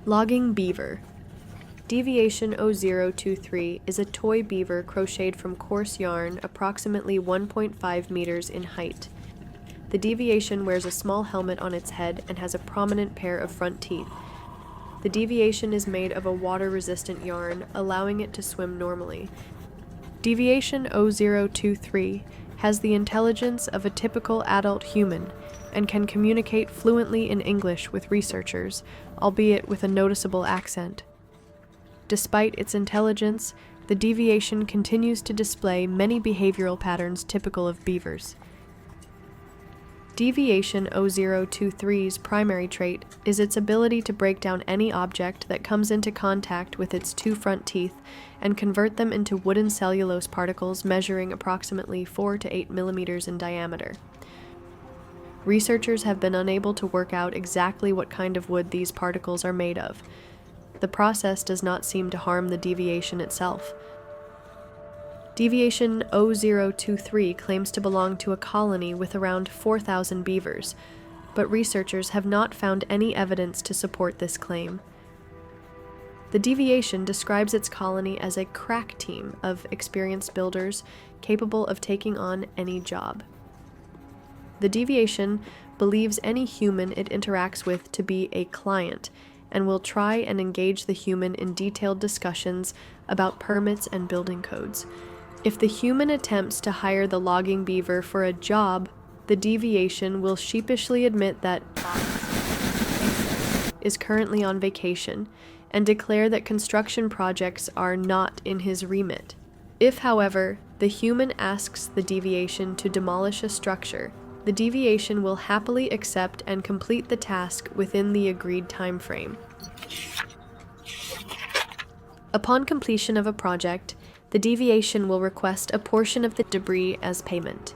Logging Beaver. Deviation O-023 is a toy beaver crocheted from coarse yarn approximately 1.5 meters in height. The deviation wears a small helmet on its head and has a prominent pair of front teeth. The deviation is made of a water-resistant yarn, allowing it to swim normally. Deviation O-023 has the intelligence of a typical adult human and can communicate fluently in English with researchers, albeit with a noticeable accent. Despite its intelligence, the deviation continues to display many behavioral patterns typical of beavers. Deviation O-023's primary trait is its ability to break down any object that comes into contact with its two front teeth and convert them into wooden cellulose particles measuring approximately 4 to 8 millimeters in diameter. Researchers have been unable to work out exactly what kind of wood these particles are made of. The process does not seem to harm the deviation itself. Deviation O-023 claims to belong to a colony with around 4,000 beavers, but researchers have not found any evidence to support this claim. The deviation describes its colony as a crack team of experienced builders capable of taking on any job. The deviation believes any human it interacts with to be a client and will try and engage the human in detailed discussions about permits and building codes. If the human attempts to hire the logging beaver for a job, the deviation will sheepishly admit that is currently on vacation and declare that construction projects are not in his remit. If, however, the human asks the deviation to demolish a structure, the deviation will happily accept and complete the task within the agreed time frame. Upon completion of a project, the deviation will request a portion of the debris as payment.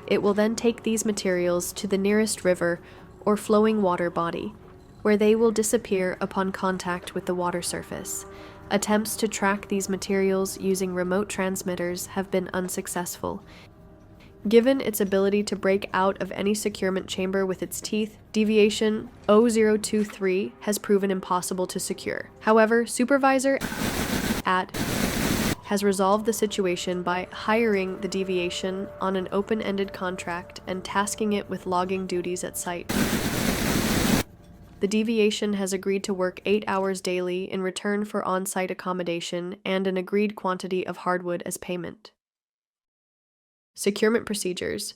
It will then take these materials to the nearest river or flowing water body, where they will disappear upon contact with the water surface. Attempts to track these materials using remote transmitters have been unsuccessful. Given its ability to break out of any securement chamber with its teeth, Deviation O-023 has proven impossible to secure. However, Supervisor has resolved the situation by hiring the deviation on an open-ended contract and tasking it with logging duties at site. The deviation has agreed to work 8 hours daily in return for on-site accommodation and an agreed quantity of hardwood as payment. Securement procedures.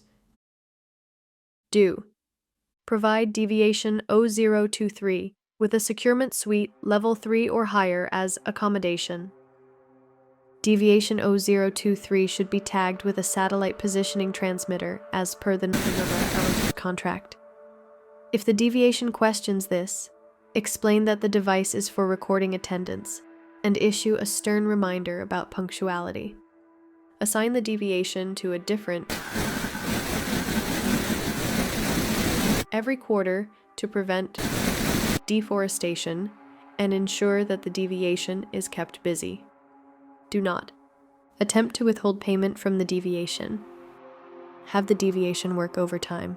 Do. Provide Deviation O-023 with a securement suite level 3 or higher as accommodation. Deviation O-023 should be tagged with a satellite positioning transmitter as per the contract. If the deviation questions this, explain that the device is for recording attendance and issue a stern reminder about punctuality. Assign the deviation to a different every quarter to prevent deforestation and ensure that the deviation is kept busy. Do not attempt to withhold payment from the deviation. Have the deviation work overtime.